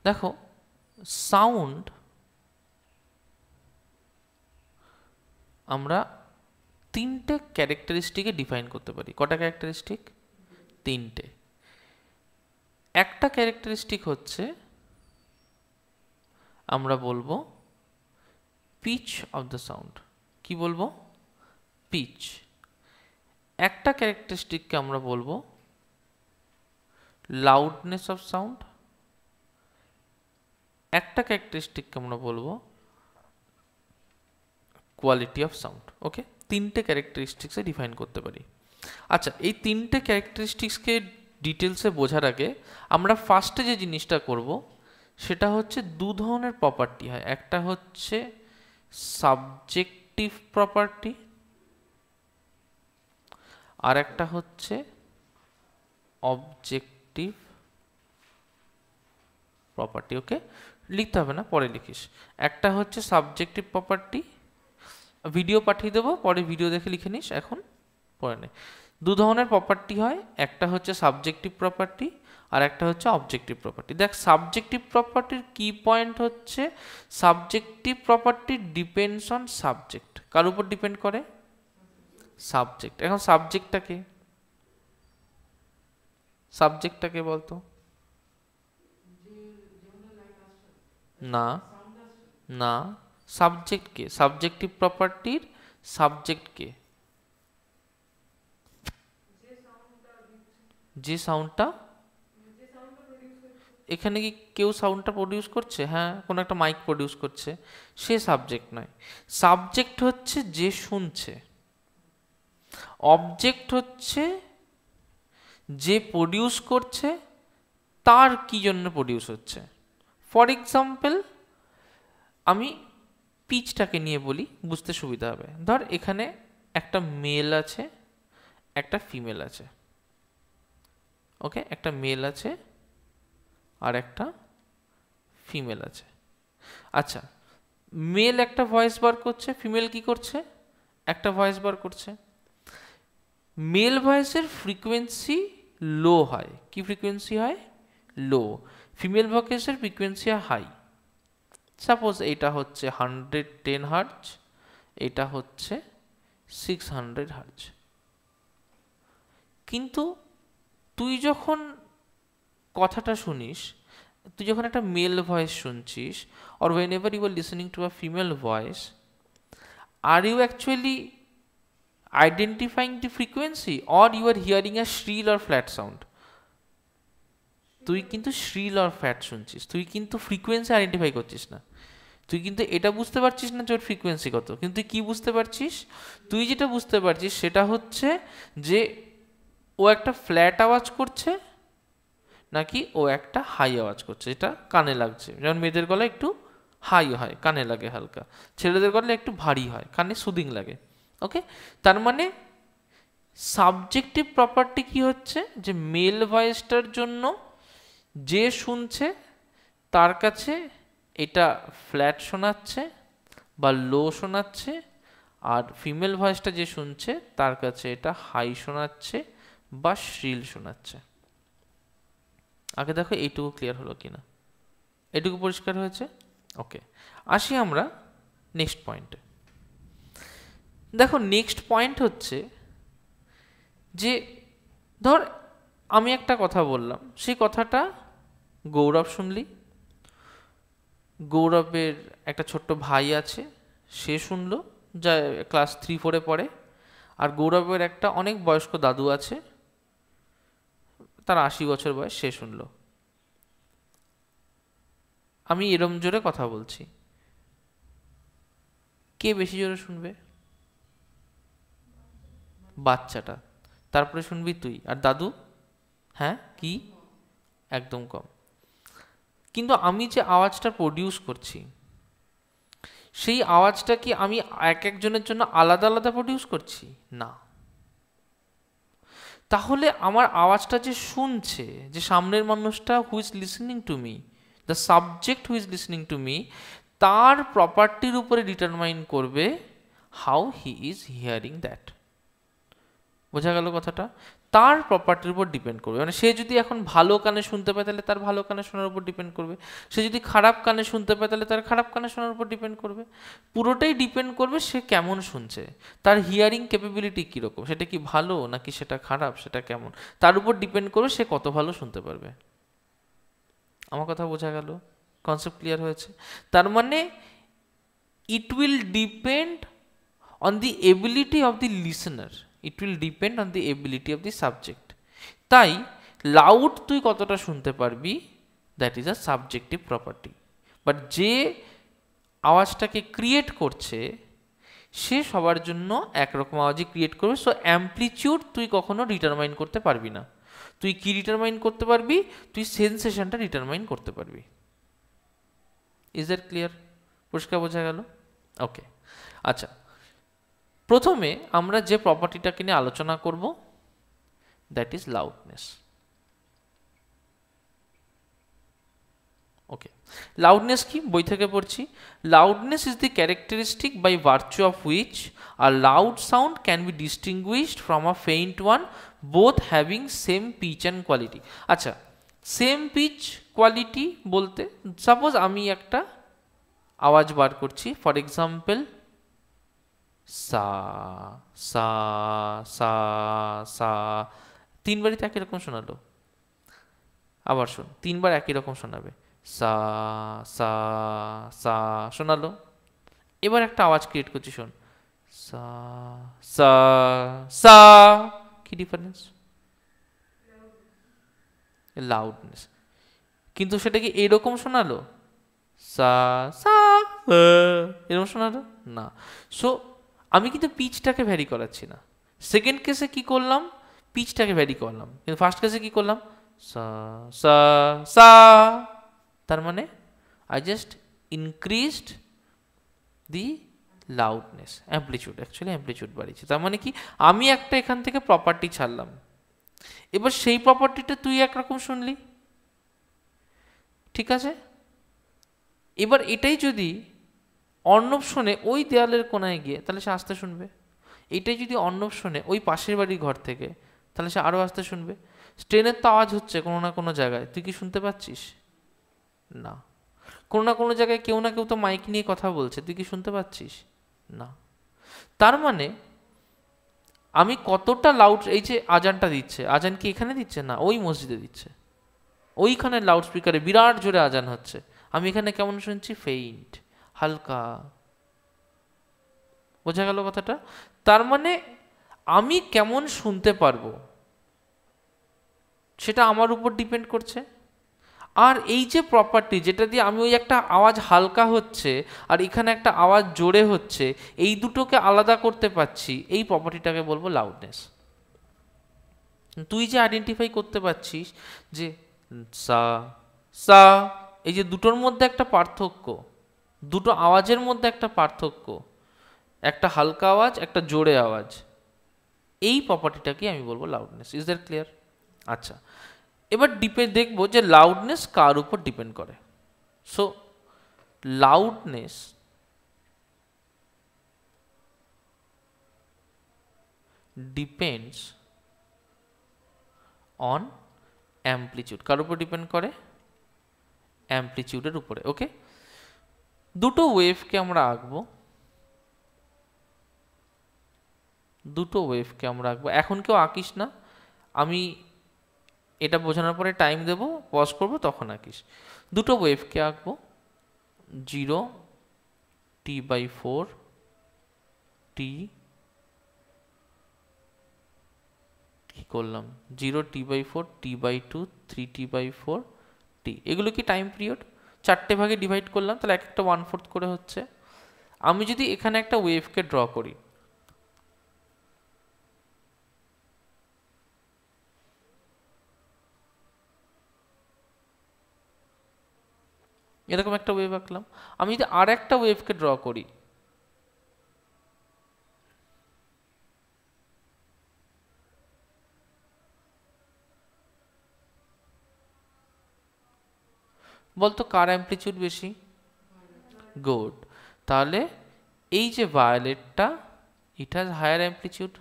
দেখো সাউন্ড আমরা তিনটে ক্যারেক্টারিস্টিকে ডিফাইন করতে পারি। কটা ক্যারেক্টারিস্টিক? তিনটে। একটা ক্যারেক্টারিস্টিক হচ্ছে আমরা বলবো পিচ অফ দ্য সাউন্ড। কি বলবো? পিচ। একটা ক্যারেক্টারিস্টিককে আমরা বলবো লাউডনেস অফ সাউন্ড। একটা ক্যারেক্টারিস্টিককে আমরা বলবো কোয়ালিটি অফ সাউন্ড। ওকে, তিনটে ক্যারেক্টারিস্টিক্সে ডিফাইন করতে পারি। আচ্ছা, এই তিনটে ক্যারেক্টারিস্টিক্সকে ডিটেলসে বোঝার আগে আমরা ফার্স্টে যে জিনিসটা করব সেটা হচ্ছে দু ধরনের প্রপার্টি হয়। একটা হচ্ছে সাবজেক্টিভ প্রপার্টি, আর একটা হচ্ছে অবজেক্টিভ প্রপার্টি। ওকে, লিখতে হবে না, পরে লিখিস। একটা হচ্ছে সাবজেক্টিভ প্রপার্টি, ভিডিও পাঠিয়ে দেবো, পরে ভিডিও দেখে লিখে নিস, এখন পরে নে। দু ধরনের প্রপার্টি হয়, একটা হচ্ছে সাবজেক্টিভ প্রপার্টি আর একটা হচ্ছে অবজেক্টিভ প্রপার্টি। দেখ, সাবজেক্টিভ প্রপার্টির কি পয়েন্ট হচ্ছে subjective property depends on subject. কার উপর ডিপেন্ড করে? সাবজেক্ট। এখন সাবজেক্টটাকে বলতো। না না, সাবজেক্টকে, সাবজেক্টিভ প্রপার্টির সাবজেক্টকে, যে সাউন্ডটা এখানে কি কেউ সাউন্ডটা প্রডিউস করছে? হ্যাঁ, কোনো একটা মাইক প্রডিউস করছে, সে সাবজেক্ট নয়। সাবজেক্ট হচ্ছে যে শুনছে, অবজেক্ট হচ্ছে যে প্রডিউস করছে, তার কি জন্য প্রডিউস হচ্ছে। ফর এক্সাম্পল, আমি পিচটাকে নিয়ে বলি, বুঝতে সুবিধা হবে। ধর এখানে একটা মেল আছে, একটা ফিমেল আছে। ওকে, একটা মেল আছে আর একটা ফিমেল আছে। আচ্ছা, মেল একটা ভয়েস বার করছে, ফিমেল কি করছে? একটা ভয়েস বার করছে। মেল ভয়েসের ফ্রিকোয়েন্সি লো হয়। কি ফ্রিকোয়েন্সি হয়? লো। ফিমেল ভয়েসের ফ্রিকোয়েন্সি হাই। সাপোজ এটা হচ্ছে 110 হার্জ, এটা হচ্ছে 600 হার্জ। কিন্তু তুই যখন কথাটা শুনিস, তুই যখন একটা মেল ভয়েস শুনছিস, or whenever you are listening to a female voice, are you actually identifying the frequency or you are hearing a shrill or flat sound? তুই কিন্তু shrill or flat শুনছিস, তুই কিন্তু ফ্রিকোয়েন্সি আইডেন্টিফাই করছিস না। তুই কিন্তু এটা বুঝতে পারছিস না যে ওর ফ্রিকোয়েন্সি কত, কিন্তু তুই কি বুঝতে পারছিস? তুই যেটা বুঝতে পারছিস সেটা হচ্ছে যে ও একটা ফ্ল্যাট আওয়াজ করছে নাকি ও একটা হাই আওয়াজ করছে, এটা কানে লাগছে। যেমন মেয়েদের গলা একটু হাই হয়, কানে লাগে হালকা, ছেলেদের গলা একটু ভারী হয়, কানে সুদিং লাগে। ওকে, তার মানে সাবজেক্টিভ প্রপার্টি কি হচ্ছে যে মেল ভয়েসটার জন্য যে শুনছে তার কাছে এটা ফ্ল্যাট শোনাচ্ছে বা লো শোনাচ্ছে, আর ফিমেল ভয়েসটা যে শুনছে তার কাছে এটা হাই শোনাচ্ছে বা শ্রিল শোনাচ্ছে। আগে দেখো এইটুকু ক্লিয়ার হলো কিনা, এটুকু পরিষ্কার হয়েছে? ওকে, আসি আমরা নেক্সট পয়েন্টে। দেখো, নেক্সট পয়েন্ট হচ্ছে যে ধর আমি একটা কথা বললাম, সেই কথাটা গৌরব শুনলি, গৌরবের একটা ছোট্ট ভাই আছে, সে শুনলো, যা ক্লাস 3-4 পড়ে, আর গৌরবের একটা অনেক বয়স্ক দাদু আছে, তার 80 বছর বয়স, সে শুনলো। আমি এরম জোরে কথা বলছি, কে বেশি জোরে শুনবে? বাচ্চাটা। তারপরে শুনবি তুই, আর দাদু? হ্যাঁ, কি? একদম কম। কিন্তু আমি যে আওয়াজটা প্রডিউস করছি, সেই আওয়াজটা কি আমি এক একজনের জন্য আলাদা আলাদা প্রডিউস করছি? না। তাহলে আমার আওয়াজটা যে শুনছে, যে সামনের মানুষটা, who is listening to me, the subject who is listening to me, তার প্রপার্টির উপরে ডিটারমাইন করবে how he is hearing that. বোঝা গেল কথাটা? তার প্রপার্টির উপর ডিপেন্ড করবে। মানে সে যদি এখন ভালো কানে শুনতে পায় তাহলে তার ভালো কানে শোনার উপর ডিপেন্ড করবে, সে যদি খারাপ কানে শুনতে পায় তাহলে তার খারাপ কানে শোনার উপর ডিপেন্ড করবে। পুরোটাই ডিপেন্ড করবে সে কেমন শুনছে, তার হিয়ারিং ক্যাপাবিলিটি কীরকম, সেটা কি ভালো নাকি সেটা খারাপ, সেটা কেমন, তার উপর ডিপেন্ড করবে সে কত ভালো শুনতে পারবে। আমার কথা বোঝা গেল? কনসেপ্ট ক্লিয়ার হয়েছে? তার মানে it will depend on the ability of the listener, it will depend on the ability of the subject. তাই লাউড তুই কতটা শুনতে পারবি, that is a subjective property. But যে আওয়াজটাকে ক্রিয়েট করছে সে সবার জন্য একরকম আওয়াজই ক্রিয়েট করবে। সো অ্যাম্পলিটিউড তুই কখনো ডিটারমাইন করতে পারবি না। তুই কি ডিটারমাইন করতে পারবি? তুই সেন্সেশনটা ডিটারমাইন করতে পারবি। Is that clear? পরিষ্কার বোঝা গেল? ওকে, আচ্ছা, প্রথমে আমরা যে প্রপার্টিটাকে নিয়ে আলোচনা করব that is loudness. Okay, loudness কি? বই থেকে পড়ছি। Loudness is the characteristic by virtue of which a loud sound can be distinguished from a faint one, both having same pitch and quality. আচ্ছা, সেম পিচ কোয়ালিটি বলতে suppose আমি একটা আওয়াজ বার করছি, ফর এক্সাম্পল সা সা সা সা, তিনবারই তো একই রকম শোনালো। আবার শোন, তিনবার একই রকম শোনাবে, সা সা সা শোনালো। এবার একটা আওয়াজ ক্রিয়েট করছি, শোন, সা সা সা। কি ডিফারেন্স? লাউডনেস। কিন্তু সেটা কি এরকম শোনালো, সা সা এরকম শোনালো না। সো আমি কিন্তু পিচটাকে ভ্যারি করাচ্ছি না। সেকেন্ড কেসে কি করলাম? পিচটাকে ভ্যারি করলাম। কিন্তু ফার্স্ট কেসে কি করলাম? সা সা সা। তার মানে I just increased the loudness, amplitude, actually amplitude বাড়িয়েছি। তার মানে কি, আমি একটা এখান থেকে প্রপার্টি ছাড়লাম, এবার সেই প্রপার্টিটা তুই একরকম শুনলি, ঠিক আছে? এবার এটাই যদি অর্ণব শোনে ওই দেয়ালের কোনায় গিয়ে, তাহলে সে আস্তে শুনবে। এটাই যদি অর্ণব শোনে ওই পাশের বাড়ির ঘর থেকে, তাহলে সে আরও আস্তে শুনবে। ট্রেনের তো আওয়াজ হচ্ছে কোনো না কোনো জায়গায়, তুই কি শুনতে পাচ্ছিস? না। কোনো না কোনো জায়গায় কেউ না কেউ তো মাইক নিয়ে কথা বলছে, তুই কি শুনতে পাচ্ছিস? না। তার মানে আমি কতটা লাউড, এই যে আজানটা দিচ্ছে, আজান কি এখানে দিচ্ছে? না, ওই মসজিদে দিচ্ছে, ওইখানে লাউড স্পিকারে বিরাট জোরে আজান হচ্ছে, আমি এখানে কেমন শুনছি? ফেইন্ট, হালকা। বোঝা গেল কথাটা? তার মানে আমি কেমন শুনতে পারবো সেটা আমার উপর ডিপেন্ড করছে। আর এই যে প্রপার্টি যেটা দিয়ে আমি ওই একটা আওয়াজ হালকা হচ্ছে আর এখানে একটা আওয়াজ জোরে হচ্ছে, এই দুটোকে আলাদা করতে পারছি, এই প্রপার্টিটাকে বলবো লাউডনেস। তুই যে আইডেন্টিফাই করতে পারছিস যে সা সা, এই যে দুটোর মধ্যে একটা পার্থক্য, দুটো আওয়াজের মধ্যে একটা পার্থক্য, একটা হালকা আওয়াজ একটা জোরে আওয়াজ, এই প্রপার্টিটাকে আমি বলবো লাউডনেস। Is that clear? আচ্ছা, এবার দেখবো যে লাউডনেস কার উপর ডিপেন্ড করে। So loudness depends on amplitude. কার উপর ডিপেন্ড করে? অ্যাম্পলিটিউডের উপরে। ওকে, দুটো ওয়েভকে আমরা আঁকবো, দুটো ওয়েভকে আমরা আঁকবো। এখন কেউ আঁকিস না, আমি এটা বোঝানোর পরে টাইম দেবো, পজ করবো, তখন আঁকিস। দুটো ওয়েভকে আঁকবো, 0t/4 t, কি করলাম, 0t/4 t/2 3t/4 t। এগুলো কি টাইম পিরিয়ড? চারটে ভাগে ডিভাইড করলাম, তাহলে এক একটা 1/4 করে হচ্ছে। আমি যদি এখানে একটা ওয়েভকে ড্র করি, এরকম একটা ওয়েভ আঁকলাম। আমি যদি আর একটা ওয়েভকে ড্র করি, বলতো কার অ্যাম্পলিটিউড বেশি? গুড। তাহলে এই যে ভায়োলেটটা, it has higher amplitude.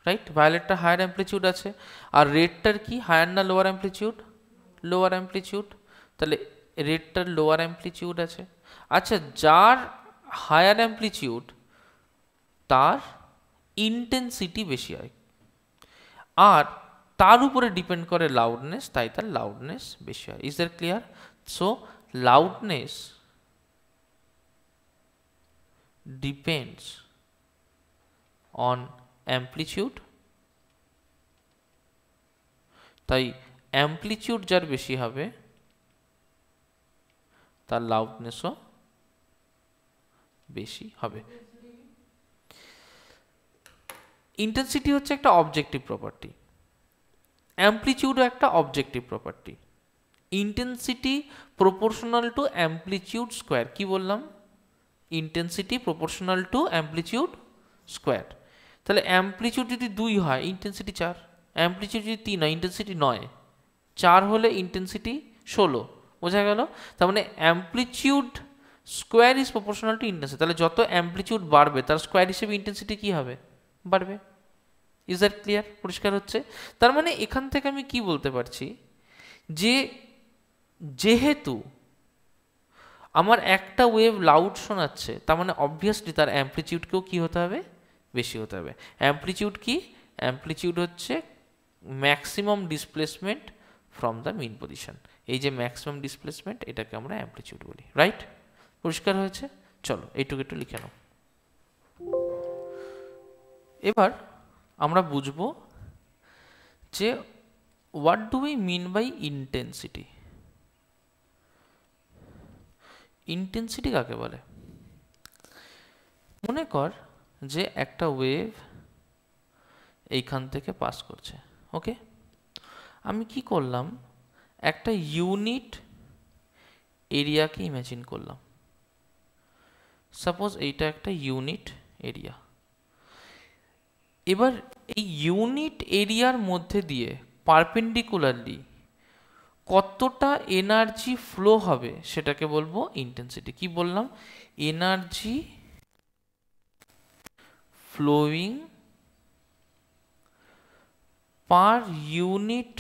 Right? ভায়োলেটটা হায়ার অ্যাম্প্লিটিউড আছে, আর রেডটার কি হায়ার না লোয়ার অ্যাম্প্লিটিউড? Lower amplitude. তাহলে রেডটার লোয়ার অ্যাম্প্লিটিউড আছে। আচ্ছা, যার হায়ার অ্যাম্প্লিটিউড তার ইন্টেন্সিটি বেশি হয়, আর তার উপরে ডিপেন্ড করে লাউডনেস, তাই তার লাউডনেস বেশি হয়। Is that clear? So loudness depends on amplitude, তাই অ্যাম্প্লিটিউড যার বেশি হবে তার লাউডনেসও বেশি হবে। ইন্টেন্সিটি হচ্ছে একটা অবজেক্টিভ প্রপার্টি, অ্যাম্প্লিটিউডও একটা objective property. Intensity proportional to amplitude square. কি বললাম? Intensity proportional to amplitude square. তাহলে অ্যাম্প্লিটিউড যদি 2 হয়, ইন্টেন্সিটি 4। অ্যাম্প্লিটিউড যদি 3 হয়, ইন্টেন্সিটি 9। 4 হলে ইন্টেন্সিটি 16। বোঝা গেল? তার মানে amplitude square is proportional to intensity. তাহলে যত অ্যাম্প্লিটিউড বাড়বে তার স্কোয়ার হিসেবে ইন্টেন্সিটি কি হবে? বাড়বে। Is that clear? পরিষ্কার হচ্ছে? তার মানে এখান থেকে আমি কি বলতে পারছি, যে যেহেতু আমার একটা ওয়েভ লাউড শোনাচ্ছে, তার মানে অবভিয়াসলি তার অ্যাম্প্লিটিউডকেও কি হতে হবে? বেশি হতে হবে। অ্যাম্প্লিটিউড কি? অ্যাম্প্লিটিউড হচ্ছে maximum displacement from the mean position. এই যে ম্যাক্সিমাম ডিসপ্লেসমেন্ট, এটাকে আমরা অ্যাম্প্লিটিউড বলি। রাইট? পরিষ্কার হয়েছে? চলো এইটুকু একটু লিখে নাও। এবার আমরা বুঝবো যে what do we mean by intensity. Intensity কাকে বলে? মনে কর যে একটা ওয়েভ এইখান থেকে পাস করছে, ওকে? আমি কি করলাম, একটা ইউনিট এরিয়াকে ইমাজিন করলাম। সাপোজ এইটা একটা ইউনিট এরিয়া। এবার এই ইউনিট এরিয়ার মধ্যে দিয়ে পারপেন্ডিকুলারলি কতটা এনার্জি ফ্লো হবে সেটাকে বলবো ইন্টেন্সিটি। কি বললাম? Energy flowing per unit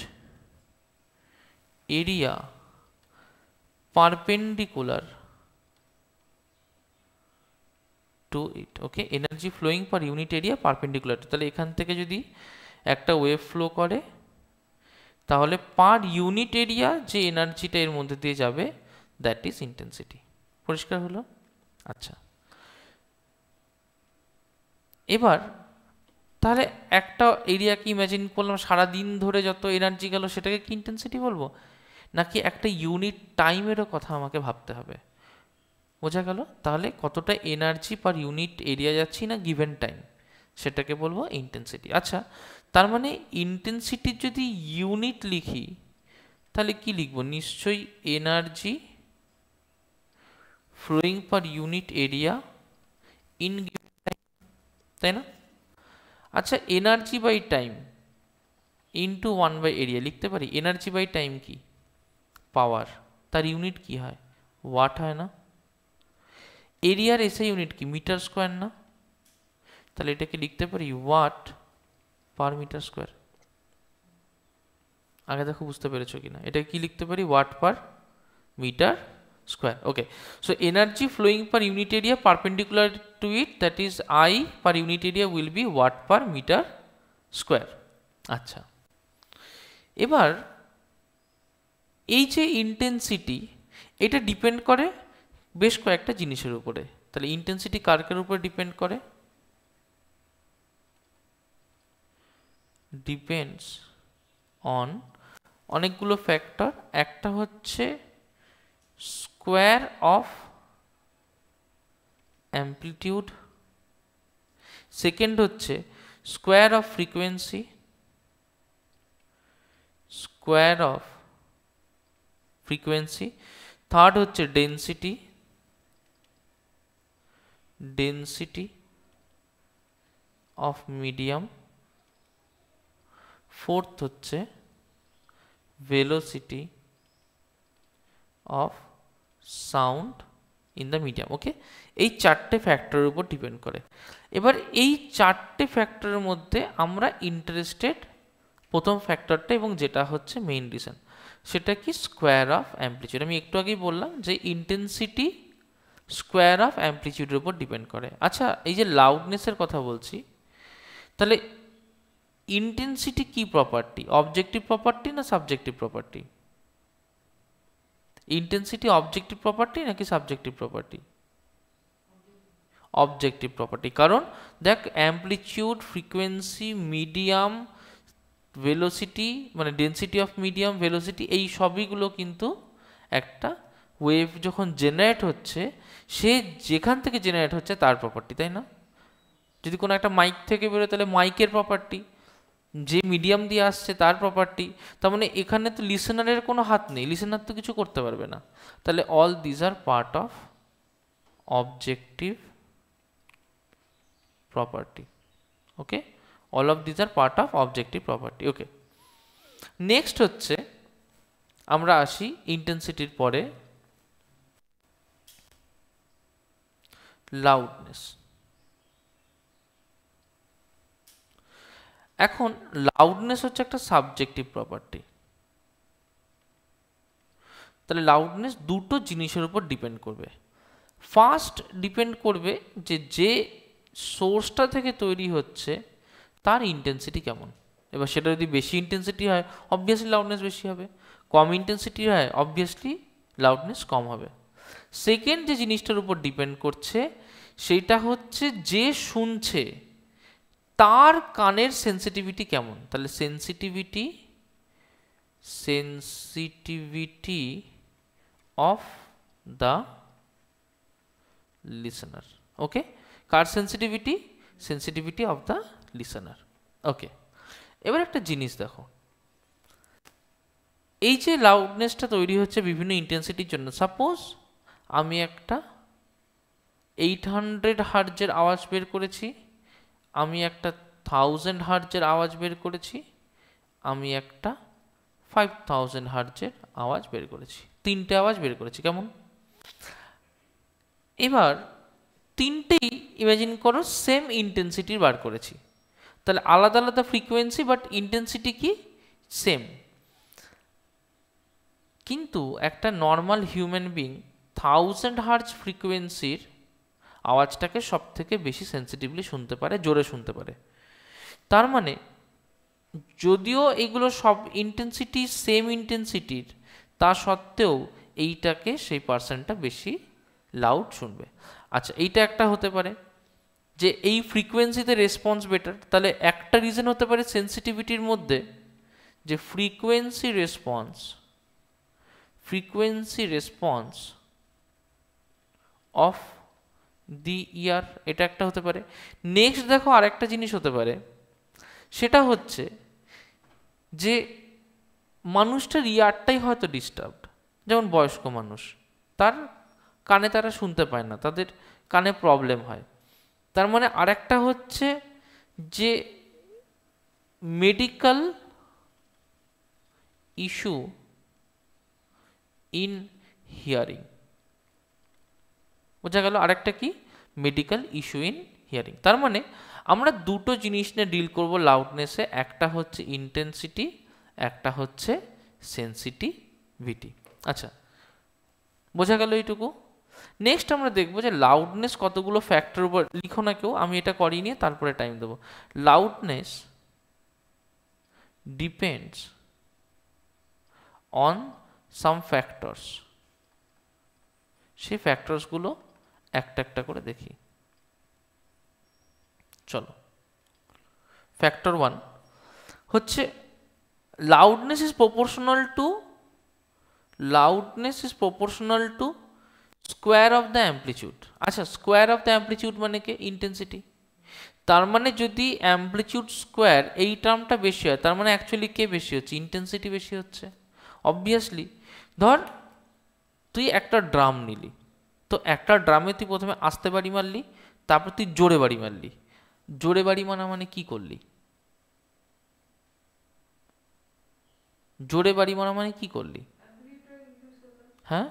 area perpendicular to it. Okay, energy flowing per unit area perpendicular. তাহলে এখান থেকে যদি একটা ওয়েভ ফ্লো করে, তাহলে পার ইউনিট এরিয়া যে এনার্জিটা এর মধ্যে দিয়ে যাবে, দ্যাট ইজ ইন্টেন্সিটি। পরিষ্কার হলো? আচ্ছা, এবার তাহলে একটা এরিয়াকে ইমাজিন করলাম, সারাদিন ধরে যত এনার্জি গেল সেটাকে কি ইন্টেন্সিটি বলবো, নাকি একটা ইউনিট টাইমেরও কথা আমাকে ভাবতে হবে? বোঝা গেল? তাহলে কতটা এনার্জি পার ইউনিট এরিয়া যাচ্ছি না গিভেন টাইম, সেটাকে বলবো ইন্টেন্সিটি। আচ্ছা, তার মানে ইন্টেন্সিটির যদি ইউনিট লিখি তাহলে কি লিখবো? নিশ্চয়ই energy flowing per unit area in given time, তাই না? আচ্ছা, energy by time into 1 by area লিখতে পারি। এনার্জি বাই টাইম কি? পাওয়ার। তার ইউনিট কি হয়? ওয়াট হয় না? এরিয়ার এসে ইউনিট কি? মিটার স্কোয়ার না? তাহলে এটাকে লিখতে পারি ওয়াট পার মিটার স্কোয়ার। আগে দেখো বুঝতে পেরেছো কিনা? এটাকে কি লিখতে পারি? Watt per metre square. Okay, so energy flowing per unit area perpendicular to it, that is I per unit area will be watt per meter square. আচ্ছা, এবার এই যে ইন্টেন্সিটি, এটা ডিপেন্ড করে বেশ কয়েকটা জিনিসের উপরে। তাহলে ইন্টেন্সিটি কার কার উপরে ডিপেন্ড করে? ডিপেন্ডস অন অনেকগুলো ফ্যাক্টর। একটা হচ্ছে স্কোয়ার অফ অ্যাম্প্লিটিউড, সেকেন্ড হচ্ছে square of frequency, square of frequency, third হচ্ছে density, density of medium, fourth হচ্ছে velocity of sound in the medium. Okay, এই চারটে ফ্যাক্টরের উপর ডিপেন্ড করে। এবার এই চারটে ফ্যাক্টরের মধ্যে আমরা ইন্টারেস্টেড প্রথম ফ্যাক্টরটা, এবং যেটা হচ্ছে মেইন রিজন, সেটা কি স্কোয়ার অফ অ্যাম্পলিটিউড। আমি একটু আগেই বললাম যে ইন্টেন্সিটি স্কোয়ার অফ অ্যাম্পলিটিউডের উপর ডিপেন্ড করে। আচ্ছা, এই যে লাউডনেসের কথা বলছি, তাহলে ইন্টেন্সিটি কি প্রপার্টি, অবজেক্টিভ প্রপার্টি না subjective property? Intensity objective property নাকি সাবজেক্টিভ প্রপার্টি? Objective property. কারণ দেখ, অ্যাম্পলিটিউড, ফ্রিকোয়েন্সি, মিডিয়াম, ভেলোসিটি, মানে ডেন্সিটি অফ মিডিয়াম, ভেলোসিটি, এই সবইগুলো কিন্তু একটা ওয়েভ যখন জেনারেট হচ্ছে, সে যেখান থেকে জেনারেট হচ্ছে তার প্রপার্টি, তাই না? যদি কোনো একটা মাইক থেকে বেরোয় তাহলে মাইকের প্রপার্টি, যে মিডিয়াম দিয়ে আসছে তার প্রপার্টি। তার মানে এখানে তো লিসেনারের কোনো হাত নেই, লিসেনার তো কিছু করতে পারবে না। তাহলে all these are part of objective property. Okay, all of these are part of objective property. Okay, next হচ্ছে আমরা আসি ইন্টেন্সিটির পরে লাউডনেস। এখন লাউডনেস হচ্ছে একটা সাবজেক্টিভ প্রপার্টি। তাহলে লাউডনেস দুটো জিনিসের উপর ডিপেন্ড করবে। ফার্স্ট ডিপেন্ড করবে যে সোর্সটা থেকে তৈরি হচ্ছে তার ইন্টেন্সিটি কেমন। এবার সেটা যদি বেশি ইন্টেন্সিটি হয়, অবভিয়াসলি লাউডনেস বেশি হবে। কম ইন্টেন্সিটি হয়, অবভিয়াসলি লাউডনেস কম হবে। সেকেন্ড যে জিনিসটার উপর ডিপেন্ড করছে সেইটা হচ্ছে যে শুনছে তার কানের সেন্সিটিভিটি কেমন। তাহলে sensitivity of the listener. Okay, কার sensitivity? Sensitivity of the listener. Okay, এবার একটা জিনিস দেখো, এই যে লাউডনেসটা তৈরি হচ্ছে বিভিন্ন ইন্টেন্সিটির জন্য। সাপোজ আমি একটা 800 হার্টজের আওয়াজ বের করেছি, আমি একটা 1000 হার্টজের আওয়াজ বের করেছি, আমি একটা 5000 হার্টজের আওয়াজ বের করেছি। তিনটে আওয়াজ বের করেছি, কেমন? এবার তিনটেই ইমাজিন করো সেম ইন্টেন্সিটির বার করেছি। তাহলে আলাদা আলাদা ফ্রিকোয়েন্সি, বাট ইন্টেন্সিটি কি? সেম। কিন্তু একটা নর্মাল হিউম্যান বিং 1000 হার্টজ ফ্রিকোয়েন্সির আওয়াজটাকে সব থেকে বেশি সেন্সিটিভলি শুনতে পারে, জোরে শুনতে পারে। তার মানে যদিও এগুলো সব ইন্টেন্সিটি সেম ইন্টেন্সিটির, তা সত্ত্বেও এইটাকে সেই পার্সনটা বেশি লাউড শুনবে। আচ্ছা, এইটা একটা হতে পারে যে এই ফ্রিকোয়েন্সিতে রেসপন্স বেটার। তাহলে একটা রিজন হতে পারে সেন্সিটিভিটির মধ্যে যে ফ্রিকোয়েন্সি রেসপন্স অফ দি ইয়ার, এটা একটা হতে পারে। নেক্সট দেখো, আরেকটা জিনিস হতে পারে, সেটা হচ্ছে যে মানুষটার ইয়ারটাই হয়তো ডিস্টার্বড। যেমন বয়স্ক মানুষ, তার কানে তারা শুনতে পায় না, তাদের কানে প্রবলেম হয়। তার মানে আরেকটা হচ্ছে যে মেডিকেল ইস্যু ইন হিয়ারিং। বোঝা গেল? আরেকটা কি? Medical issue in hearing. তার মানে আমরা দুটো জিনিস নিয়ে ডিল করব লাউডনেসে, একটা হচ্ছে ইন্টেন্সিটি, একটা হচ্ছে সেন্সিটিভিটি। আচ্ছা, বোঝা গেল এইটুকু? নেক্সট আমরা দেখবো যে লাউডনেস কতগুলো ফ্যাক্টর উপর, লিখো না কেউ, আমি এটা করিয়ে নিয়ে তারপরে টাইম দেবো। Loudness depends on some factors. সেই ফ্যাক্টরসগুলো একটা একটা করে দেখি। চলো, ফ্যাক্টর 1 হচ্ছে loudness is proportional to square of the amplitude. আচ্ছা, স্কোয়ার অফ দ্য অ্যাম্পলিটিউড মানে কি? ইন্টেন্সিটি। তার মানে যদি অ্যাম্পলিটিউড স্কোয়ার এই টার্মটা বেশি হয়, তার মানে অ্যাকচুয়ালি কে বেশি হচ্ছে? ইন্টেন্সিটি বেশি হচ্ছে। অবভিয়াসলি, ধর তুই একটা ড্রাম নিলি, তো একটা ড্রামে তুই প্রথমে আস্তে বাড়ি মারলি, তারপর তুই জোরে বাড়ি মারলি। জোরে বাড়ি মারা মানে কি করলি? জোরে বাড়ি মারা মানে কি করলি? হ্যাঁ,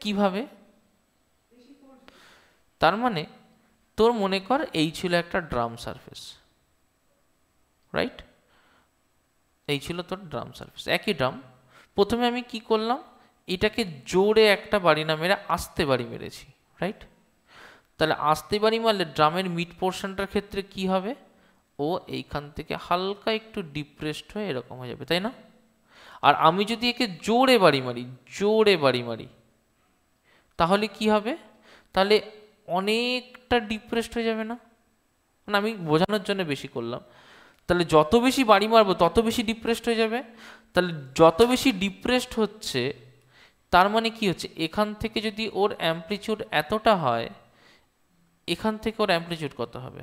কিভাবে? তার মানে তোর মনে কর এই ছিল একটা ড্রাম সারফেস, রাইট? এই ছিল তোর ড্রাম সারফেস, একই ড্রাম। প্রথমে আমি কি করলাম, এটাকে জোরে একটা বাড়ি না মেরে আস্তে বাড়ি মেরেছি, রাইট? তাহলে আস্তে বাড়ি মারলে ড্রামের মিড পোর্শনটার ক্ষেত্রে কি হবে, ও এইখান থেকে হালকা একটু ডিপ্রেসড হয়ে এরকম হয়ে যাবে, তাই না? আর আমি যদি একে জোরে বাড়ি মারি, জোরে বাড়ি মারি, তাহলে কি হবে, তাহলে অনেকটা ডিপ্রেসড হয়ে যাবে না? মানে আমি বোঝানোর জন্য বেশি করলাম। তাহলে যত বেশি বাড়ি মারবো তত বেশি ডিপ্রেসড হয়ে যাবে। তাহলে যত বেশি ডিপ্রেসড হচ্ছে তার মানে কি হচ্ছে, এখান থেকে যদি ওর অ্যামপ্লিচিউড এতটা হয়, এখান থেকে ওর অ্যামপ্লিচিউড কত হবে,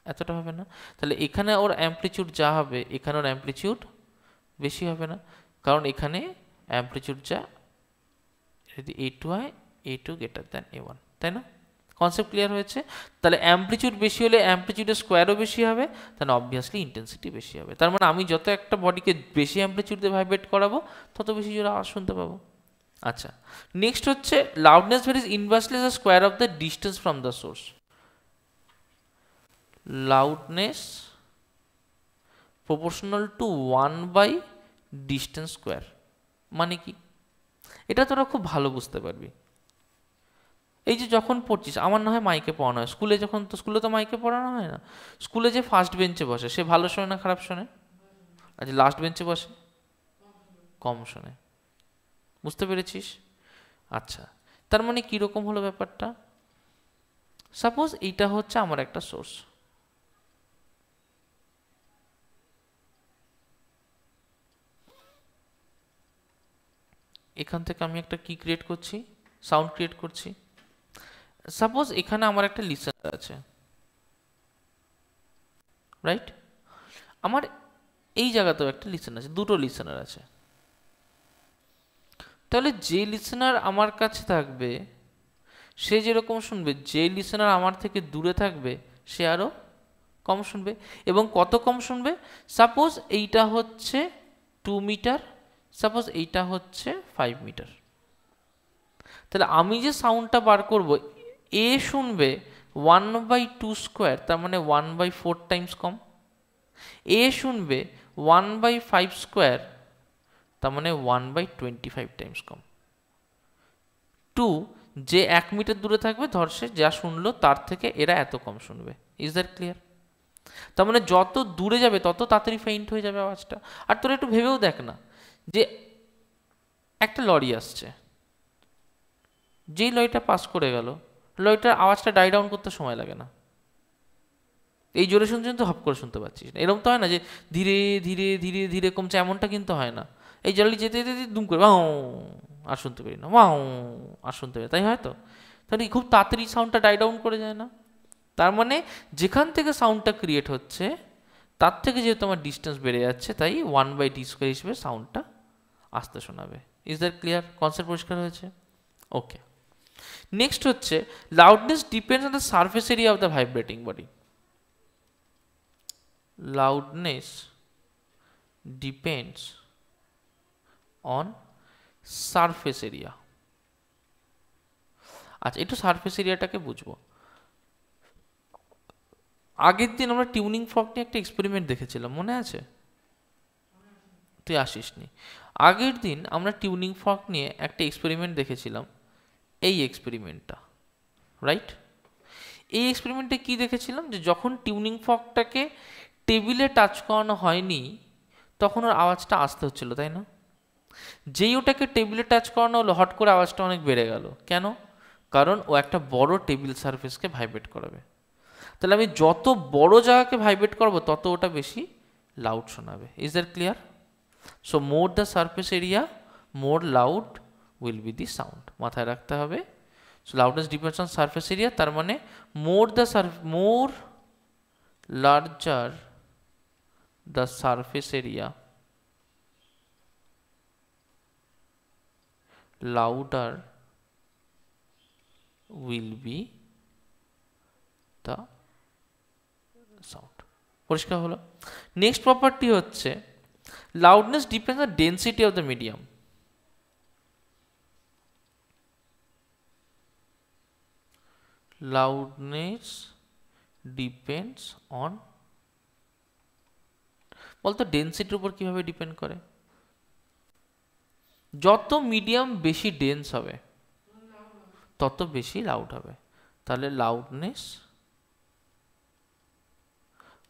এতটা হবে না? তাহলে এখানে ওর অ্যামপ্লিচিউড যা হবে এখানে ওর অ্যামপ্লিচিউড বেশি হবে না, কারণ এখানে অ্যামপ্লিচিউড যা যদি A2 হয়, A2 গ্রেটার দ্যান A1, তাই না? কনসেপ্ট ক্লিয়ার হয়েছে? তাহলে অ্যামপ্লিচিউড বেশি হলে অ্যামপ্লিচিউডের স্কোয়ারও বেশি হবে, তাহলে অবভিয়াসলি ইন্টেন্সিটি বেশি হবে। তার মানে আমি যত একটা বডিকে বেশি অ্যামপ্লিচিউড দিয়ে ভাইব্রেট করাবো তত বেশি জোরে আওয়াজ শুনতে পাবো। আচ্ছা, নেক্সট হচ্ছে loudness varies inversely the square of the distance from the source. Loudness proportional to 1 by distance square মানে কি, এটা তোরা খুব ভালো বুঝতে পারবি। এই যে যখন পড়ছিস, আমার না হয় মাইকে পড়ানো হয়, স্কুলে যখন, তো স্কুলে তো মাইকে পড়ানো হয় না। স্কুলে যে ফার্স্ট বেঞ্চে বসে সে ভালো শোনে না খারাপ শোনে? আচ্ছা, লাস্ট বেঞ্চে বসে কম শোনে, বুঝতে পেরেছিস? আচ্ছা, তার মানে কীরকম হলো ব্যাপারটা, সাপোজ এইটা হচ্ছে আমার একটা সোর্স, এখান থেকে আমি একটা কি ক্রিয়েট করছি, সাউন্ড ক্রিয়েট করছি। সাপোজ এখানে আমার একটা লিসেনার আছে, রাইট? আমার এই জায়গাতেও একটা লিসেনার আছে, দুটো লিসেনার আছে। তাহলে যে লিসেনার আমার কাছে থাকবে সে যেরকম শুনবে, যে লিসেনার আমার থেকে দূরে থাকবে সে আরও কম শুনবে। এবং কত কম শুনবে, সাপোজ এইটা হচ্ছে 2 মিটার, সাপোজ এইটা হচ্ছে 5 মিটার। তাহলে আমি যে সাউন্ডটা বার করব, এ শুনবে 1/2 স্কোয়ার, তার মানে 1/4 টাইমস কম। এ শুনবে 1/5 স্কোয়ার, তার মানে 1/25 টাইমস কম। 2, যে 1 মিটার দূরে থাকবে, ধর সে যা শুনলো তার থেকে এরা এত কম শুনবে। Is that clear? তার মানে যত দূরে যাবে তত তাড়াতাড়ি ফেইন্ট হয়ে যাবে আওয়াজটা। আর তোরা একটু ভেবেও দেখ না, যে একটা লরি আসছে, যেই লরিটা পাস করে গেল, লরিটার আওয়াজটা ডাই ডাউন করতে সময় লাগে না। এই জোরে শুনছেন তো হপ করে শুনতে পাচ্ছিস না, এরকম তো হয় না যে ধীরে ধীরে ধীরে ধীরে কমছে, এমনটা কিন্তু হয় না। এই জলদি যেতে যেতে দুম করে বাউ আর শুনতে পারি না, বাউ আর শুনতে পারি, তাই হয়তো? তাহলে খুব তাড়াতাড়ি সাউন্ডটা ডাই ডাউন করে যায় না? তার মানে যেখান থেকে সাউন্ডটা ক্রিয়েট হচ্ছে তার থেকে যেহেতু আমার ডিস্টেন্স বেড়ে যাচ্ছে, তাই 1/d স্কোয়ার হিসেবে সাউন্ডটা আসতে শোনাবে। Is that clear? কনসেপ্ট পরিষ্কার হয়েছে? ওকে, নেক্সট হচ্ছে loudness depends on the surface area of the vibrating body. loudness depends on surface area। আচ্ছা, একটু সারফেস এরিয়াটাকে বুঝবো। আগের দিন আমরা টিউনিং ফর্ক নিয়ে একটা এক্সপেরিমেন্ট দেখেছিলাম, মনে আছে? তুই আসিসনি। আগের দিন আমরা টিউনিং ফর্ক নিয়ে একটা এক্সপেরিমেন্ট দেখেছিলাম, এই এক্সপেরিমেন্টটা, রাইট? এই এক্সপেরিমেন্টে কি দেখেছিলাম, যে যখন টিউনিং ফর্কটাকে টেবিলে টাচ করানো হয়নি তখন ওর আওয়াজটা আসতে হচ্ছিল, তাই না? যেই ওটাকে টেবিলে টাচ করানো হলো হট করে আওয়াজটা অনেক বেড়ে গেল। কেন? কারণ ও একটা বড় টেবিল সারফেসকে ভাইব্রেট করাবে। তাহলে আমি যত বড় জায়গাকে ভাইব্রেট করবো তত ওটা বেশি লাউড শোনাবে। Is that clear? So more the surface area, more loud will be the sound. মাথায় রাখতে হবে। So loudness depends on surface area, তার মানে মোর larger the surface area, louder will be the sound। পরিষ্কার হলো? নেক্সট প্রপার্টি হচ্ছে loudness depends on density of the medium. loudness depends on, বলতো ডেন্সিটির উপর কিভাবে ডিপেন্ড করে? যত মিডিয়াম বেশি ডেন্স হবে তত বেশি লাউড হবে, তাহলে loudness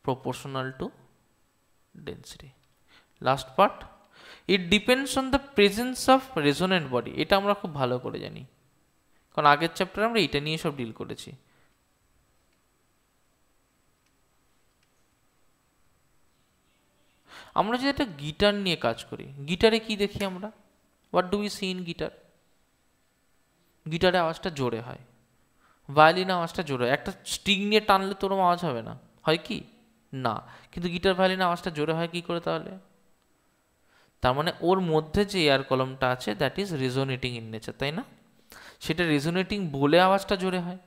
proportional to density. Last part, it depends on the presence of resonant body. এটা আমরা খুব ভালো করে জানি, কারণ আগের চ্যাপ্টারে আমরা এটা নিয়ে সব ডিল করেছি। আমরা যদি একটা গিটার নিয়ে কাজ করি, গিটারে কি দেখি আমরা? What do we see in guitar? গিটারে আওয়াজটা জোরে হয়, ভায়োলিন আওয়াজটা জোরে হয়। একটা স্ট্রিং নিয়ে টানলে তোর আওয়াজ হবে না, হয় কি? না। কিন্তু গিটার ভায়োলিন আওয়াজটা জোরে হয় কি করে তাহলে? তার মানে ওর মধ্যে যে এয়ার কলমটা আছে that is resonating in nature, তাই না? সেটা রেজোনেটিং বলে আওয়াজটা জোরে হয়,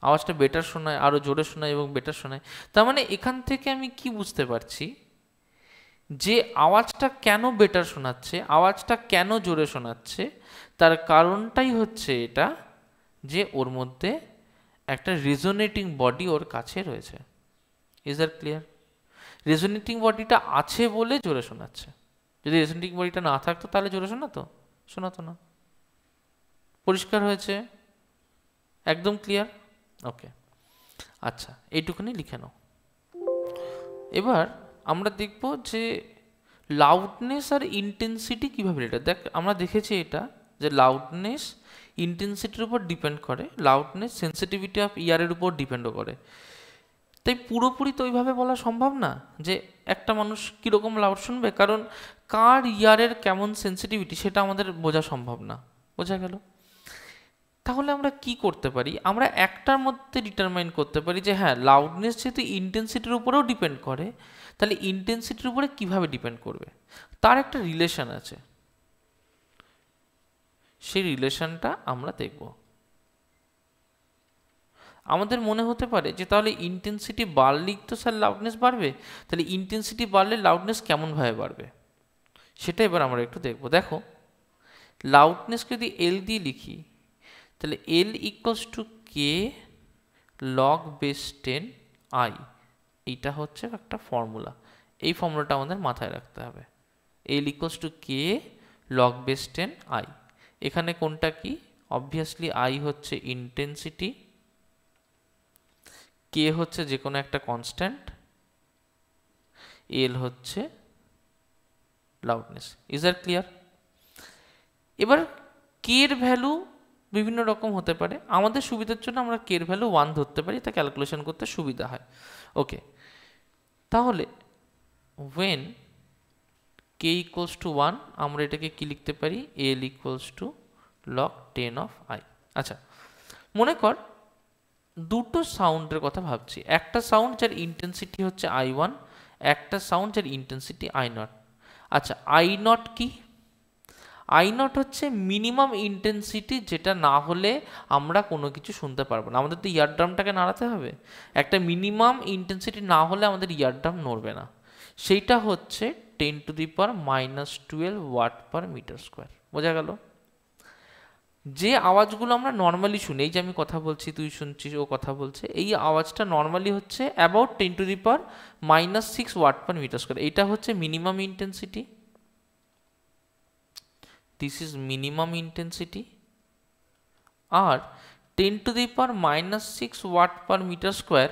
আওয়াজটা বেটার শোনায়, আরও জোরে শোনায় এবং বেটার শোনায়। তার মানে এখান থেকে আমি কি বুঝতে পারছি, যে আওয়াজটা কেন বেটার শোনাচ্ছে, আওয়াজটা কেন জোরে শোনাচ্ছে, তার কারণটাই হচ্ছে এটা যে ওর মধ্যে একটা রেজোনেটিং বডি ওর কাছে রয়েছে। Is that clear? রেজোনেটিং বডিটা আছে বলে জোরে শোনাচ্ছে। যদি রেজোনেটিং বডিটা না থাকতো তাহলে জোরে শোনাতো না। পরিষ্কার হয়েছে? একদম ক্লিয়ার? ওকে, আচ্ছা, এইটুকুনি লিখে নাও। এবার আমরা দেখব যে লাউডনেস আর ইন্টেন্সিটি কীভাবে রিলেটেড। দেখ, আমরা দেখেছি এটা যে লাউডনেস ইন্টেন্সিটির উপর ডিপেন্ড করে, লাউডনেস সেন্সিটিভিটি অফ ইয়ারের উপর ডিপেন্ডও করে। তাই পুরোপুরি তো ওইভাবে বলা সম্ভব না যে একটা মানুষ কীরকম লাউড শুনবে, কারণ কার ইয়ারের কেমন সেন্সিটিভিটি সেটা আমাদের বোঝা সম্ভব না। বোঝা গেল? তাহলে আমরা কি করতে পারি? আমরা একটার মধ্যে ডিটারমাইন করতে পারি যে হ্যাঁ, লাউডনেস যেহেতু ইন্টেন্সিটির উপরেও ডিপেন্ড করে, তাহলে ইন্টেন্সিটির উপরে কিভাবে ডিপেন্ড করবে তার একটা রিলেশন আছে। সেই রিলেশনটা আমরা দেখব। আমাদের মনে হতে পারে যে তাহলে ইন্টেন্সিটি বাড়লেই তো স্যার লাউডনেস বাড়বে, তাহলে ইন্টেন্সিটি বাড়লে লাউডনেস কেমনভাবে বাড়বে সেটা এবার আমরা একটু দেখব। দেখো, লাউডনেসকে যদি এল দিয়ে লিখি তাহলে L equals to K log base 10 I, এইটা হচ্ছে একটা ফর্মুলা। এই ফর্মুলাটা আমাদের মাথায় রাখতে হবে। L equals to K log base 10 I. এখানে কোনটা কি? অবভিয়াসলি আই হচ্ছে ইন্টেন্সিটি, কে হচ্ছে যে কোনো একটা কনস্ট্যান্ট, এল হচ্ছে লাউডনেস। Is that clear? এবার কে এর ভ্যালু বিভিন্ন রকম হতে পারে, আমাদের সুবিধার জন্য আমরা কে এর ভ্যালু 1 ধরতে পারি, তা ক্যালকুলেশন করতে সুবিধা হয়। ওকে, তাহলে when k equals to 1 আমরা এটাকে কি লিখতে পারি? l equals to log 10 of i। আচ্ছা, মনে কর দুটো সাউন্ডের কথা ভাবছি, একটা সাউন্ড যার ইন্টেন্সিটি হচ্ছে i1, একটা সাউন্ড যার ইন্টেন্সিটি i0। আচ্ছা, i0 কি? i0 হচ্ছে মিনিমাম ইন্টেন্সিটি, যেটা না হলে আমরা কোনো কিছু শুনতে পারবো না। আমাদের তো ইয়ারড্রামটাকে নাড়াতে হবে, একটা মিনিমাম ইন্টেন্সিটি না হলে আমাদের ইয়ারড্রাম নড়বে না। সেইটা হচ্ছে 10⁻⁻12 ওয়াট পার মিটার স্কোয়ার। বোঝা গেল? যে আওয়াজগুলো আমরা নর্মালি শুনি, এই যে আমি কথা বলছি, তুই শুনছিস, ও কথা বলছে, এই আওয়াজটা নর্মালি হচ্ছে about 10⁻⁻6 watt per metre square. এইটা হচ্ছে minimum intensity. This is minimum intensity, আর 10⁻⁻6 ওয়াট পার মিটার স্কোয়ার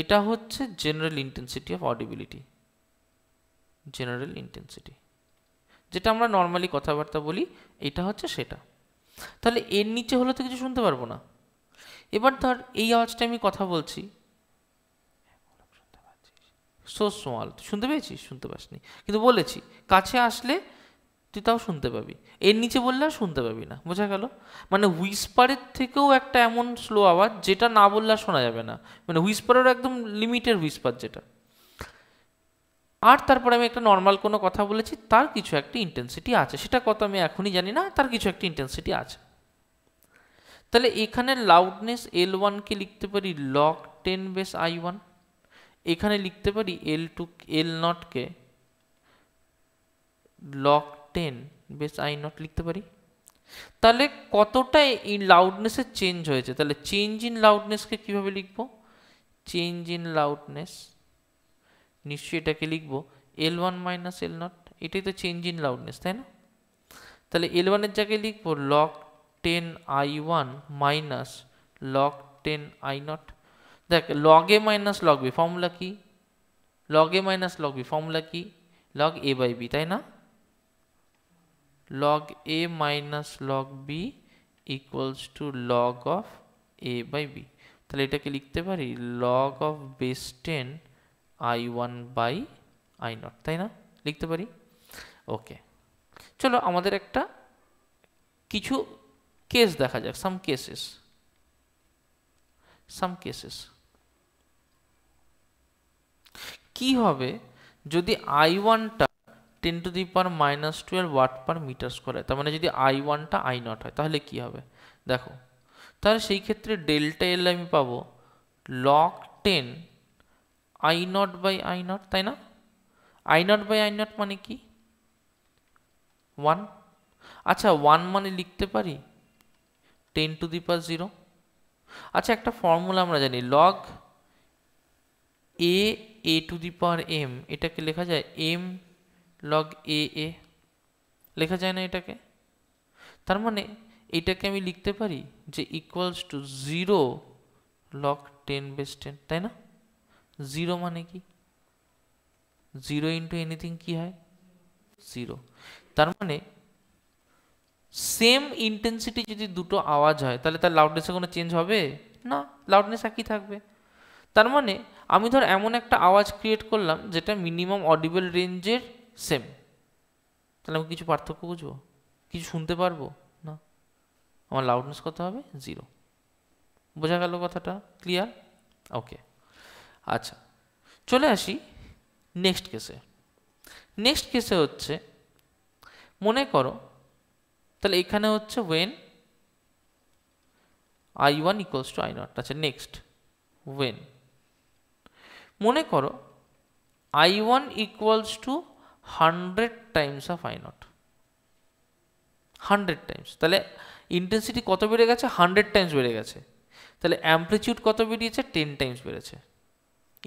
এটা হচ্ছে general intensity of audibility. General intensity যেটা আমরা নর্মালি কথাবার্তা বলি, এটা হচ্ছে সেটা। তাহলে এর নিচে হলে তো কিছু শুনতে পারবো না। এবার ধর এই আওয়াজটা আমি কথা বলছি, সো স্মল, শুনতে পেয়েছিস? শুনতে পাসনি, কিন্তু বলেছি। কাছে আসলে তুই তাও শুনতে পাবি, এর নিচে বললে আর শুনতে পাবি না। বোঝা গেল? মানে হুইসপারের থেকেও একটা এমন স্লো আওয়াজ যেটা না বললে আর শোনা যাবে না, মানে হুইসপারের একদম লিমিটেড হুইসপার যেটা। আর তারপরে আমি একটা নর্মাল কোনো কথা বলেছি, তার কিছু একটা ইন্টেন্সিটি আছে, সেটা কত আমি এখনই জানি না, তার কিছু একটা ইন্টেন্সিটি আছে। তাহলে এখানে লাউডনেস L1 কে লিখতে পারি log 10 বেস i1, এখানে লিখতে পারি L0 কে log 10 বেস i0 লিখতে পারি। তাহলে কতটা লাউডনেসের চেঞ্জ হয়েছে, তাহলে চেঞ্জ ইন লাউডনেসকে কিভাবে লিখবো? চেঞ্জ ইন লাউডনেস নিশ্চয়ই এটাকে লিখবো L1 মাইনাস L0, এটাই তো চেঞ্জ ইন লাউডনেস, তাই না? তাহলে L1 এর জায়গায় লিখবো log 10 I1 minus log 10 I0। দেখ log a minus log b formula কি? log a minus log b formula কি? log a বাই b, তাই না? log a minus log b equals to log of a by b। তাহলে এটাকে লিখতে পারি log of base 10 I1 by I0, তাই না? লিখতে পারি। ওকে, চলো আমাদের একটা কিছু কেস দেখা যাক, সাম কেসেস। কি হবে যদি I1টা 10 to the power minus 12 watt per metre square হয়, তার মানে যদি I1টা I0 হয় তাহলে কি হবে দেখো। তাহলে সেই ক্ষেত্রে ডেল্টা এল আমি পাবো log 10 I0 বাই I0, তাই না? I0 বাই I0 মানে কি? 1। আচ্ছা 1 মানে লিখতে পারি 10 to the power 0। আচ্ছা একটা ফর্মুলা আমরা জানি log a to the power m, এটাকে লেখা যায় m log a লেখা যায় না এটাকে? তার মানে এটাকে আমি লিখতে পারি যে ইকুয়ালস টু 0 log 10 base 10, তাই না? 0 মানে কি? 0 ইন্টু এনিথিং কি হয়? 0। তার মানে সেম ইন্টেন্সিটি যদি দুটো আওয়াজ হয় তাহলে তার লাউডনেসে কোনো চেঞ্জ হবে না, লাউডনেস একই থাকবে। তার মানে আমি ধর এমন একটা আওয়াজ ক্রিয়েট করলাম যেটা মিনিমাম অডিবল রেঞ্জের সেম, তাহলে আমি কিছু পার্থক্য বুঝবো? কিছু শুনতে পারবো না। আমার লাউডনেস কত হবে? 0। বোঝা গেল কথাটা? ক্লিয়ার? ওকে, আচ্ছা চলে আসি নেক্সট কেসে হচ্ছে মনে করো তাহলে এখানে হচ্ছে when I1 equals to I0। আচ্ছা নেক্সট when মনে করো I1 equals to 100 times of I0, 100 Times. তাহলে ইন্টেন্সিটি কত বেড়ে গেছে? 100 টাইমস বেড়ে গেছে। তাহলে অ্যামপ্লিটিউড কত বেরিয়েছে? 10 টাইমস বেড়েছে।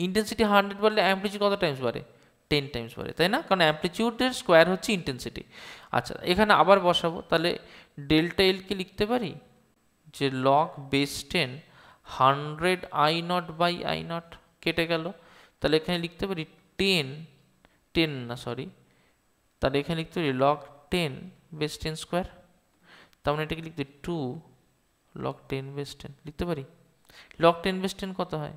ইন্টেন্সিটি 100 বাড়লে অ্যামপ্লিটিউড কত টাইমস বাড়ে? 10 টাইমস বাড়ে, তাই না? কারণ অ্যামপ্লিটিউডের স্কোয়ার হচ্ছে ইন্টেন্সিটি। আচ্ছা এখানে আবার বসাবো, তাহলে ডেল্টা এলকে লিখতে পারি যে log base 10 100 I0 by I0, কেটে গেল। তাহলে এখানে লিখতে পারি 10 না সরি, তাহলে এখানে লিখতে পারি log 10 base 10 স্কোয়ার। তার মানে এটাকে লিখতে 2 log 10 base 10 লিখতে পারি। log 10 base 10 কত হয়?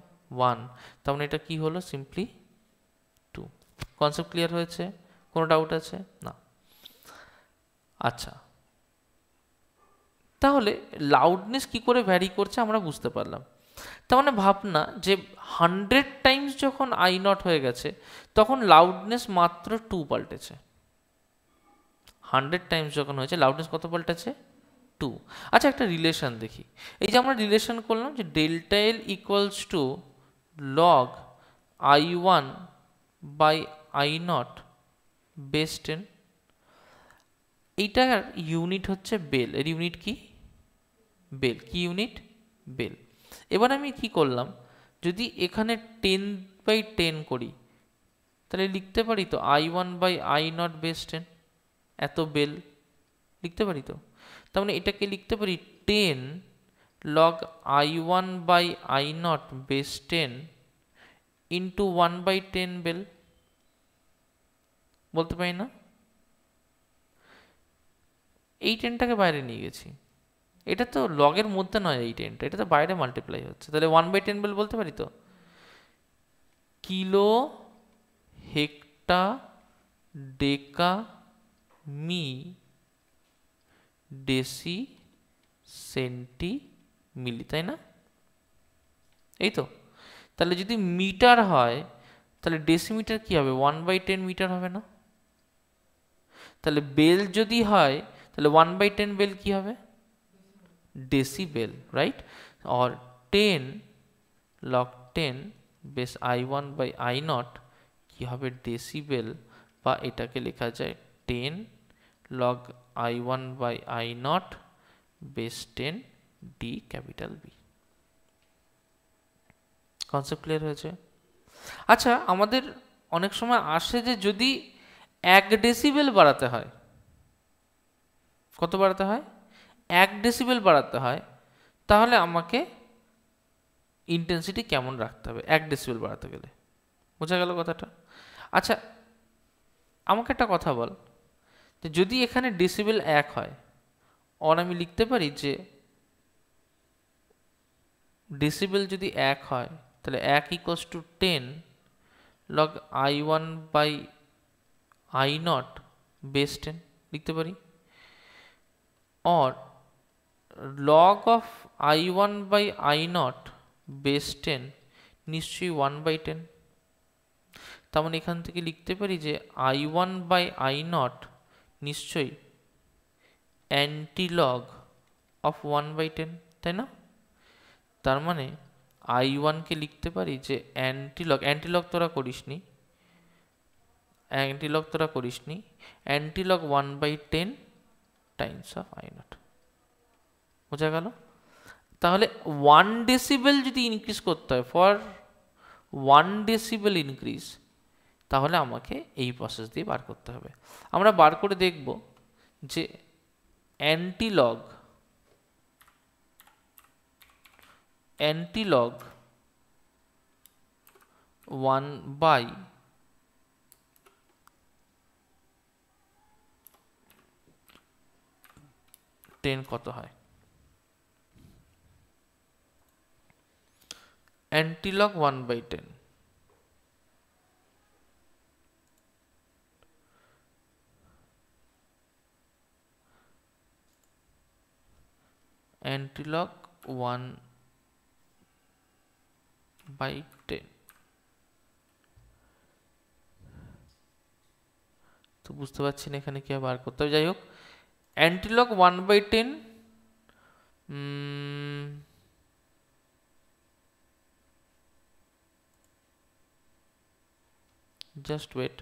1। তার মানে এটা কি হলো? সিম্পলি 2। কনসেপ্ট ক্লিয়ার হয়েছে? কোনো ডাউট আছে? না। আচ্ছা তাহলে লাউডনেস কি করে ভ্যারি করছে আমরা বুঝতে পারলাম। তার মানে ভাবনা যে 100 টাইমস যখন I0 হয়ে গেছে তখন লাউডনেস মাত্র 2 পাল্টেছে। 100 টাইমস যখন হয়েছে লাউডনেস কত পাল্টেছে? 2। আচ্ছা একটা রিলেশন দেখি। এই যে আমরা রিলেশন করলাম যে delta L equals to log I1 by I0 base 10। এইটার ইউনিট হচ্ছে বেল। এর ইউনিট কি? বেল। কি ইউনিট? বেল। এবার আমি কি করলাম, যদি এখানে 10/10 করি তাহলে লিখতে পারি তো I1 বাই I0 বেস 10, এত বেল লিখতে পারি তো। তার মানে এটাকে লিখতে পারি 10 log I1 by I0 base 10 into 1/10 bel, বলতে পারি না? এই 10টাকে বাইরে নিয়ে গেছি, এটা তো লগের মধ্যে নয়, এই 10টা এটা তো বাইরে মাল্টিপ্লাই হচ্ছে, তাহলে 1/10 বেল বলতে পারি তো। কিলো হেক্টা ডেকা মি ডেসি সেন্টি মিলি, তাই না? এই তো। তাহলে যদি মিটার হয় তাহলে ডেসিমিটার কি হবে? 1/10 মিটার হবে না? তাহলে বেল যদি হয় তাহলে 1/10 বেল কি হবে? Decibel, right? और 10 log 10 base I1 by I0 কি হবে? ডেসিবেল, বা এটাকে লেখা যায় 10 log I1 by I naught base 10 d capital B। Concept clear হয়েছে? আচ্ছা, আমাদের অনেক সময় আসে যে যদি 1 ডেসিবেল বাড়াতে হয়, কত বাড়াতে হয়? 1 ডেসিবেল বাড়াতে হয়, তাহলে আমাকে ইন্টেন্সিটি কেমন রাখতে হবে 1 ডেসিবেল বাড়াতে গেলে? বোঝা গেল কথাটা? আচ্ছা, আমাকে একটা কথা বল, যে যদি এখানে ডেসিবেল 1 হয়, আর আমি লিখতে পারি যে ডেসিবেল যদি 1 হয়, তাহলে 1 equals to 10 log I1 by I not base 10 লিখতে পারি, or log of I1 by I not base 10 নিশ্চয়ই 1 বাই 10। তার মানে এখান থেকে লিখতে পারি যে I1 বাই I নট নিশ্চয়ই অ্যান্টি লগ অফ 1 বাই 10, তাই না? তার মানে I1 কে লিখতে পারি যে অ্যান্টিলগ তোরা করিসনি, antilog 1 by 10 times of I not. বোঝা গেল? তাহলে 1 ডেসিবেল যদি ইনক্রিজ করতে হয়, ফর 1 ডেসিবেল ইনক্রিজ, তাহলে আমাকে এই প্রসেস দিয়ে বার করতে হবে। আমরা বার করে দেখব যে অ্যান্টিলগ 1 বাই 10 কত হয়? অ্যান্টিলগ 1 বাই 10 অ্যান্টিলগ 1 বাই 10, তো বুঝতে পারছি না এখানে কি বার করতে হবে। যাই হোক, অ্যান্টিলগ 1 বাই 10 just wait,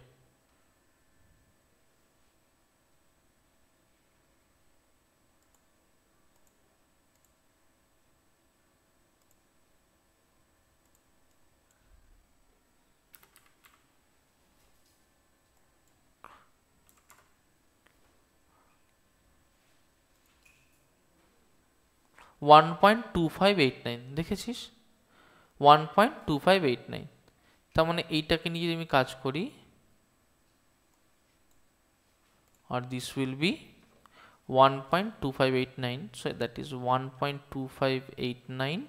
$1.2589 দেখেছিস? 1.2589। তার মানে এইটাকে নিয়ে যদি আমি কাজ করি, আর this will be 1.2589, so that is 1.2589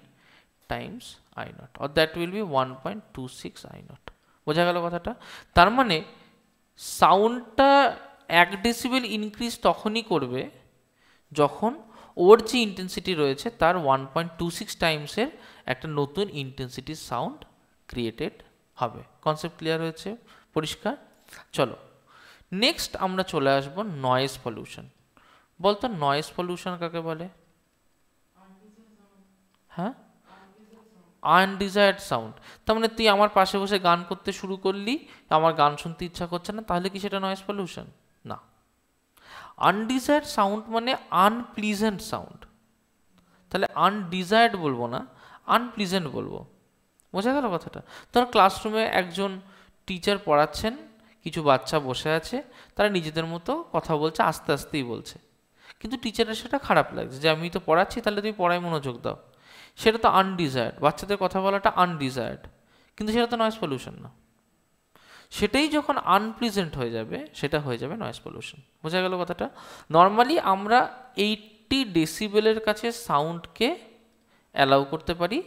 times I naught, or that will be 1.26 I naught। বোঝা গেল কথাটা? তার মানে সাউন্ডটা 1 ডেসিবেল ইনক্রিজ তখনই করবে যখন ওর যে ইন্টেন্সিটি রয়েছে তার 1.26 টাইমসের একটা নতুন ইন্টেন্সিটি সাউন্ড ক্রিয়েটেড হবে। কনসেপ্ট ক্লিয়ার হয়েছে? পরিষ্কার? চলো নেক্সট আমরা চলে আসব নয়েজ পলিউশন। বলতো নয়েজ পলিউশন কাকে বলে? হ্যাঁ, আনডিজায়ার্ড সাউন্ড। তার মানে তুই আমার পাশে বসে গান করতে শুরু করলি, আমার গান শুনতে ইচ্ছা করছে না, তাহলে কি সেটা নয়েজ পলিউশন? না। আনডিজায়ার্ড সাউন্ড মানে আনপ্লিজেন্ট সাউন্ড। তাহলে আনডিজায়ার্ড বলবো না, আনপ্লিজেন্ট বলবো। বোঝা গেল কথাটা? ধর ক্লাসরুমে একজন টিচার পড়াচ্ছেন, কিছু বাচ্চা বসে আছে, তারা নিজেদের মতো কথা বলছে, আস্তে আস্তেই বলছে, কিন্তু টিচারের সেটা খারাপ লাগছে যে আমি তো পড়াচ্ছি, তাহলে তুমি পড়ায় মনোযোগ দাও। সেটা তো আনডিজায়ার্ড, বাচ্চাদের কথা বলাটা আনডিজায়ার্ড, কিন্তু সেটা তো নয়েজ পলিউশন না। সেটাই যখন আনপ্লিজেন্ট হয়ে যাবে, সেটা হয়ে যাবে নয়েজ পলিউশন। বোঝা গেল কথাটা? নর্মালি আমরা 80 ডেসিবেলের কাছে সাউন্ডকে অ্যালাউ করতে পারি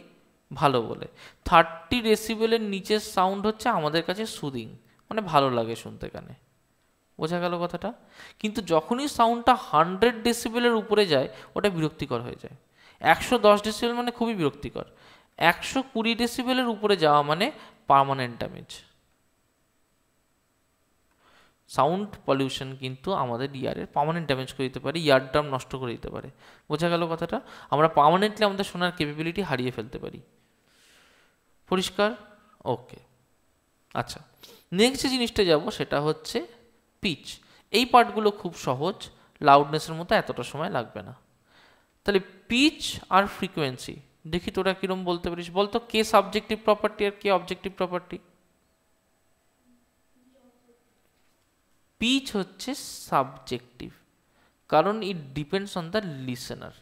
ভালো বলে। 30 ডেসিবেলের নিচের সাউন্ড হচ্ছে আমাদের কাছে সুদিং, মানে ভালো লাগে শুনতে কানে। বোঝা গেল কথাটা? কিন্তু যখনই সাউন্ডটা 100 ডেসিবেলের উপরে যায়, ওটা বিরক্তিকর হয়ে যায়। 110 ডেসিবেল মানে খুবই বিরক্তিকর। 120 ডেসিবেলের উপরে যাওয়া মানে পার্মানেন্ট ড্যামেজ। সাউন্ড পলিউশন কিন্তু আমাদের ইয়ারের পার্মানেন্ট ড্যামেজ করে দিতে পারে, ইয়ার ড্রাম নষ্ট করে দিতে পারে। বোঝা গেল কথাটা? আমরা পার্মানেন্টলি আমাদের শোনার ক্যাপাবিলিটি হারিয়ে ফেলতে পারি। পরিষ্কার? ওকে। আচ্ছা, নেক্সট যে জিনিসটা যাব সেটা হচ্ছে পিচ। এই পার্টগুলো খুব সহজ, লাউডনেসের মতো এতটা সময় লাগবে না। তাহলে পিচ আর ফ্রিকোয়েন্সি, দেখি তোরা কিরম বলতে পারিস, বলতো কে সাবজেক্টিভ প্রপার্টি আর কে অবজেক্টিভ প্রপার্টি? পিচ হচ্ছে সাবজেক্টিভ, কারণ it depends on the listener.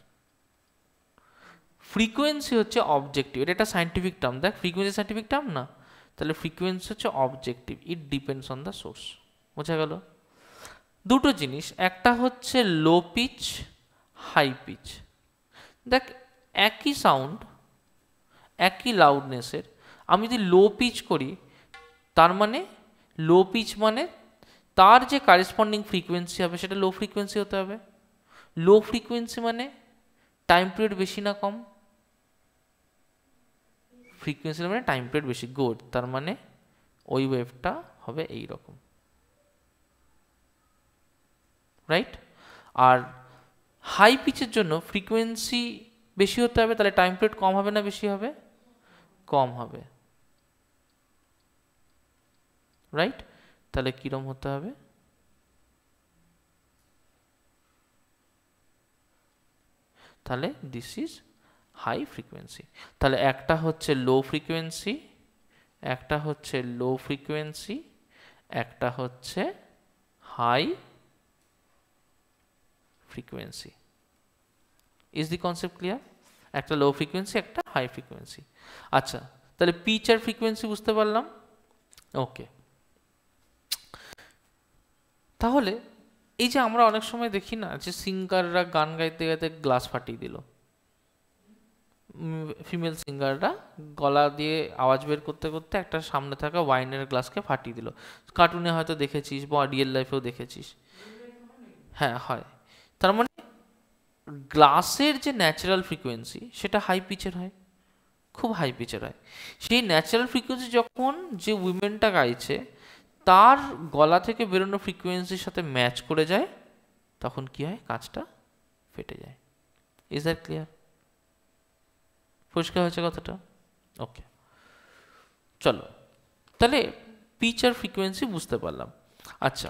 Frequency হচ্ছে অবজেক্টিভ, এটা একটা সাইন্টিফিক টার্ম, দেখ ফ্রিকোয়েন্সি সাইন্টিফিক টার্ম না, তাহলে ফ্রিকোয়েন্সি হচ্ছে objective, it depends on the source. বোঝা গেল? দুটো জিনিস, একটা হচ্ছে লো পিচ, হাই পিচ। দেখ একই সাউন্ড, একই লাউডনেসের, আমি যদি লো পিচ করি, তার মানে লো পিচ মানে তার যে কারেসপন্ডিং ফ্রিকোয়েন্সি হবে সেটা লো ফ্রিকোয়েন্সি হতে হবে। লো ফ্রিকোয়েন্সি মানে টাইম পিরিয়ড বেশি না কম? ফ্রিকোয়েন্সি মানে টাইম পিরিয়ড বেশি, গুড। তার মানে ওই ওয়েভটা হবে এই রকম, রাইট? আর হাই পিচের জন্য ফ্রিকোয়েন্সি বেশি হতে হবে, তাহলে টাইম পিরিয়ড কম হবে না বেশি হবে? কম হবে, রাইট? তাহলে কিরম হতে হবে? তাহলে দিস ইজ হাই ফ্রিকোয়েন্সি। তাহলে একটা হচ্ছে লো ফ্রিকোয়েন্সি, একটা হচ্ছে লো ফ্রিকোয়েন্সি, একটা হচ্ছে high frequency. Is the concept clear? একটা লো ফ্রিকোয়েন্সি, একটা হাই ফ্রিকোয়েন্সি। আচ্ছা, তাহলে পিচ আর ফ্রিকোয়েন্সি বুঝতে পারলাম। ওকে, তাহলে এই যে আমরা অনেক সময় দেখি না যে সিঙ্গাররা গান গাইতে গাইতে গ্লাস ফাটিয়ে দিল, ফিমেল সিঙ্গাররা গলা দিয়ে আওয়াজ বের করতে করতে একটা সামনে থাকা ওয়াইনের গ্লাসকে ফাটিয়ে দিল। কার্টুনে হয়তো দেখেছিস বা রিয়েল লাইফেও দেখেছিস। হ্যাঁ হয়। তার মানে গ্লাসের যে ন্যাচারাল ফ্রিকোয়েন্সি সেটা হাই পিচের হয়, খুব হাই পিচের হয়। সেই ন্যাচারাল ফ্রিকোয়েন্সি যখন যে উইমেনটা গাইছে তার গলা থেকে বেরোনো ফ্রিকোয়েন্সির সাথে ম্যাচ করে যায়, তখন কি হয়? কাঁচটা ফেটে যায়। Is that clear? পরিষ্কার হয়েছে কথাটা? ওকে, চলো তাহলে পিচ আর ফ্রিকোয়েন্সি বুঝতে পারলাম। আচ্ছা,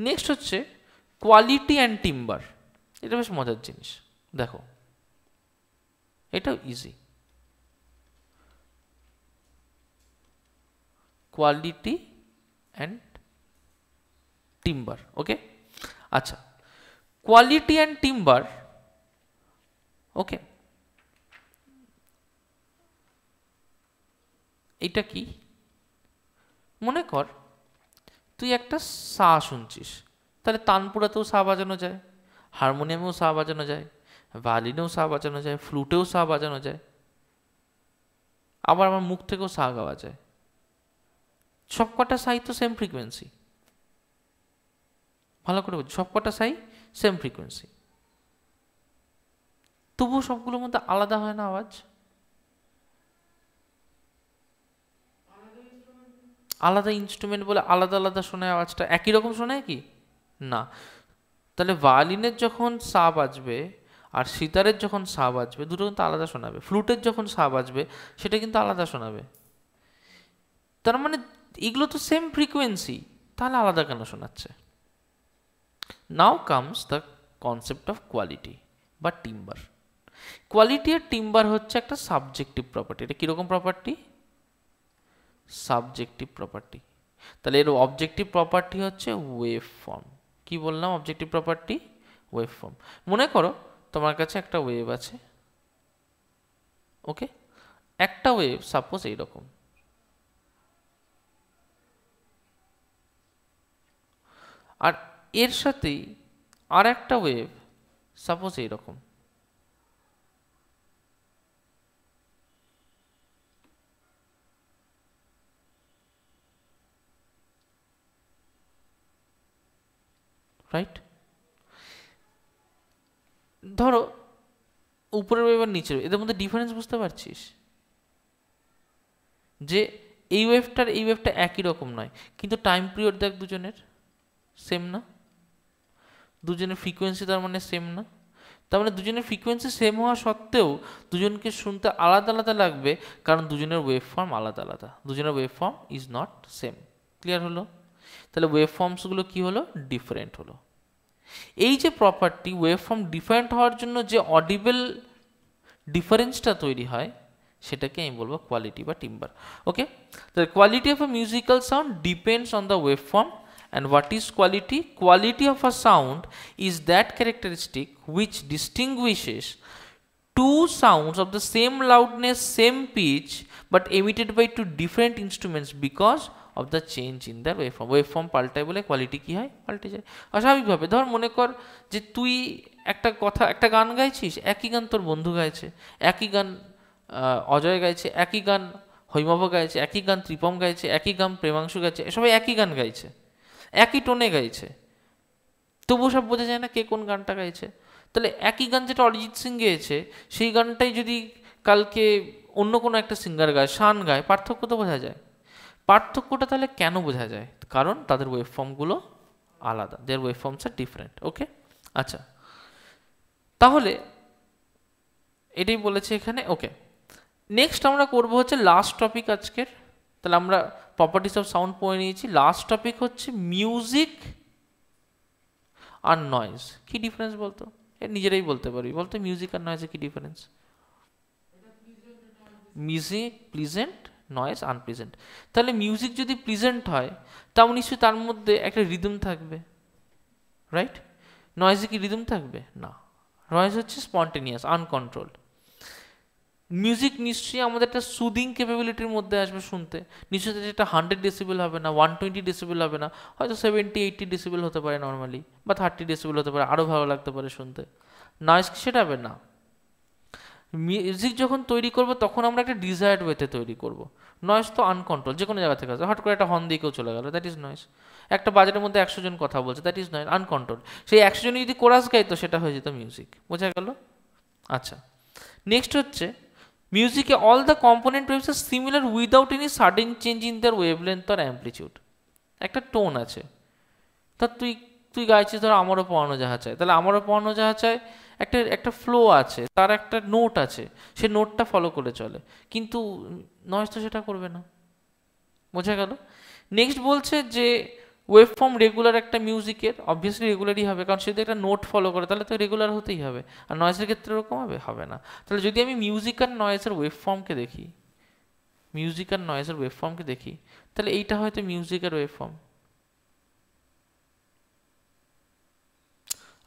নেক্সট হচ্ছে কোয়ালিটি অ্যান্ড টিম্বার। এটা বেশ মজার জিনিস, দেখো এটাও ইজি। কোয়ালিটি অ্যান্ড টিম্বার, ওকে? আচ্ছা, কোয়ালিটি অ্যান্ড টিম্বার, ওকে, এটা কি? মনে কর তুই একটা সা শুনছিস, তাহলে তানপুরাতেও সা বাজানো যায়, হারমোনিয়ামেও সা বাজানো যায়, ভায়োলিনেও সা বাজানো যায়, ফ্লুটেও সা বাজানো যায়, আবার আমার মুখ থেকেও সা গাওয়া যায়। সবকটা সাই তো সেম ফ্রিকোয়েন্সি, ভালো করে বুঝি, সবকটা সাই সেম ফ্রিকোয়েন্সি, তবুও সবগুলোর মধ্যে আলাদা হয় না আওয়াজ? আলাদা ইনস্ট্রুমেন্ট বলে আলাদা আলাদা শোনায়, আওয়াজটা একই রকম শোনায় কি? না। তাহলে ভায়োলিনের যখন সা বাজবে আর সিতারের যখন সা বাজবে, দুটো কিন্তু আলাদা শোনাবে। ফ্লুটের যখন সা বাজবে সেটা কিন্তু আলাদা শোনাবে। তার মানে এগুলো তো সেম ফ্রিকোয়েন্সি, তাহলে আলাদা কেন শোনাচ্ছে? নাও comes the concept of quality বা টিম্বার। কোয়ালিটি আর টিম্বার হচ্ছে একটা সাবজেক্টিভ প্রপার্টি। এটা কিরকম প্রপার্টি? Subjective property. তাহলে এর অবজেক্টিভ প্রপার্টি হচ্ছে ওয়েভ ফর্ম। কি বললাম অবজেক্টিভ প্রপার্টি? Wave form. মনে করো তোমার কাছে একটা ওয়েভ আছে, ওকে? একটা ওয়েভ সাপোজ এইরকম, আর এর সাথেই আর একটা ওয়েভ সাপোজ এইরকম, রাইট? ধরো উপরের ওয়েভ আর নিচের, এদের মধ্যে ডিফারেন্স বুঝতে পারছিস? যে এই ওয়েভটার এই ওয়েভটা একই রকম নয়, কিন্তু টাইম পিরিয়ড দেখ দুজনের সেম না, দুজনের ফ্রিকোয়েন্সি তার মানে সেম না। তার মানে দুজনের ফ্রিকোয়েন্সি সেম হওয়া সত্ত্বেও দুজনকে শুনতে আলাদা আলাদা লাগবে, কারণ দুজনের ওয়েভ ফর্ম আলাদা আলাদা, দুজনের wave form is not same. Clear হলো? তাহলে ওয়েভ ফর্মসগুলো কি হলো, ডিফারেন্ট হলো। এই যে প্রপার্টি ওয়েভ ফর্ম ডিফারেন্ট হওয়ার জন্য যে অডিবল ডিফারেন্সটা তৈরি হয় সেটাকে আমি বলবো কোয়ালিটি বা timber. Okay, the quality of a musical sound depends on the waveform. And what is quality? Quality of a sound is that characteristic which distinguishes two sounds of the same loudness, same pitch, but emitted by two different instruments because of the change in their waveform. Waveform পাল্টায় বলে quality কি হয়, পাল্টে যায়। অস্বাভাবিকভাবে ধর মনে কর যে তুই একটা গান গাইছিস, একই গান তোর বন্ধু গাইছে, একই গান অজয় গাইছে, একই গান হৈমব গাইছে, একই গান ত্রিপম গাইছে, একই গান প্রেমাংশু গাইছে, সবাই একই গান গাইছে, একই টোনে গাইছে, তবুও সব বোঝা যায় না কে কোন গানটা গাইছে। তাহলে একই গান যেটা অরিজিৎ সিং গেয়েছে সেই গানটাই যদি কালকে অন্য কোনো একটা সিঙ্গার গায়, শান গায়, পার্থক্য তো বোঝা যায়। পার্থক্যটা তাহলে কেন বোঝা যায়? কারণ তাদের ওয়েভ ফর্মগুলো আলাদা, দেয়ার ওয়েভ ফর্মস আর ডিফারেন্ট। ওকে, আচ্ছা, তাহলে এটাই বলেছে এখানে। ওকে, নেক্সট আমরা করবো হচ্ছে লাস্ট টপিক আজকের। তাহলে আমরা প্রপার্টিস অফ সাউন্ড পড়ে নিয়েছি। লাস্ট টপিক হচ্ছে মিউজিক আর নয়েজ। কি ডিফারেন্স বলতো? নিজেরাই বলতে পারবি, বলতো মিউজিক আর নয়েজে কি difference? Music pleasant, noise unpleasant. তাহলে মিউজিক যদি প্লিজেন্ট হয় তাও নিশ্চয়ই তার মধ্যে একটা রিদম থাকবে, রাইট? নয়েজে কি রিদম থাকবে? না, নয়েজ হচ্ছে স্পন্টেনিয়াস, আনকন্ট্রোলড। মিউজিক নিশ্চয়ই আমাদের একটা সুদিং ক্যাপাবিলিটির মধ্যে আসবে শুনতে, নিশ্চয়ই যেটা 100 ডেসিবেল হবে না, 120 ডেসিবেল হবে না, হয়তো 70-80 ডেসিবেল হতে পারে নর্মালি, বা 30 ডেসিবেল হতে পারে, আরও ভালো লাগতে পারে শুনতে। নয়েজ কি সেটা হবে না। মিউজিক যখন তৈরি করব তখন আমরা একটা ডিজায়ার্ড ওয়েতে তৈরি করব। নয়েজ তো আনকন্ট্রোল, যে কোনো জায়গা থেকে আসে, হট করে একটা হর্ন দিয়ে কেউ চলে গেল, দ্যাট ইজ নয়েজ। একটা বাজারের মধ্যে 100 জন কথা বলছে, দ্যাট ইজ নয়েজ, আনকন্ট্রোল। সেই 100 জনই যদি কোরাস গাইতো সেটা হয়ে যেত মিউজিক। বোঝা গেল? আচ্ছা, নেক্সট হচ্ছে মিউজিকে all the component waves are similar without any sudden change in their wavelength or amplitude. একটা টোন আছে, তা তুই গাইছিস ধর আমারও পড়ানো যাহা চায়, তাহলে আমারও পড়ানো যাহা চায় একটা ফ্লো আছে, তার একটা নোট আছে, সে নোটটা ফলো করে চলে, কিন্তু নয়েজ তো সেটা করবে না। বোঝা গেল? নেক্সট বলছে যে ওয়েভ ফর্ম রেগুলার একটা মিউজিকের, অবভিয়াসলি রেগুলারই হবে, কারণ সে যদি একটা নোট ফলো করে তাহলে তো রেগুলার হতেই হবে। আর নয়েজের ক্ষেত্রে ওরকম হবে না। তাহলে যদি আমি মিউজিক আর নয়েজের ওয়েভ ফর্মকে দেখি, মিউজিক আর নয়েজের ওয়েভ ফর্মকে দেখি, তাহলে এইটা হয়তো মিউজিকের ওয়েভ ফর্ম,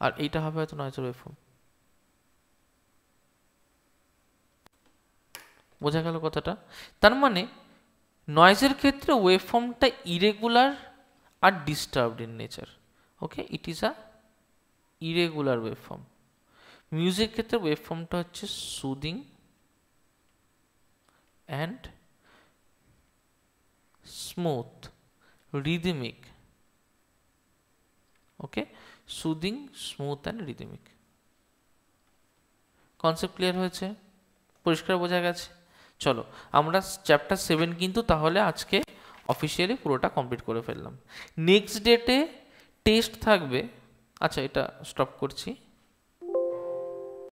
আর এইটা হবে হয়তো নয়েজের ওয়েভ ফর্ম। বোঝা গেল কথাটা? তার মানে নয়েজের ক্ষেত্রে ওয়েভ ফর্মটা ইরেগুলার আর disturbed in nature. Okay, it is a irregular wave form. Music ক্ষেত্রে ওয়েভ ফর্মটা হচ্ছে soothing and smooth, rhythmic. Okay, soothing, smooth and rhythmic. Concept clear হয়েছে? পরিষ্কার বোঝা গেছে? চলো আমরা চ্যাপ্টার 7 কিন্তু তাহলে আজকে অফিসিয়ালি পুরোটা কমপ্লিট করে ফেললাম। নেক্সট ডেটে টেস্ট থাকবে। আচ্ছা, এটা স্টপ করছি।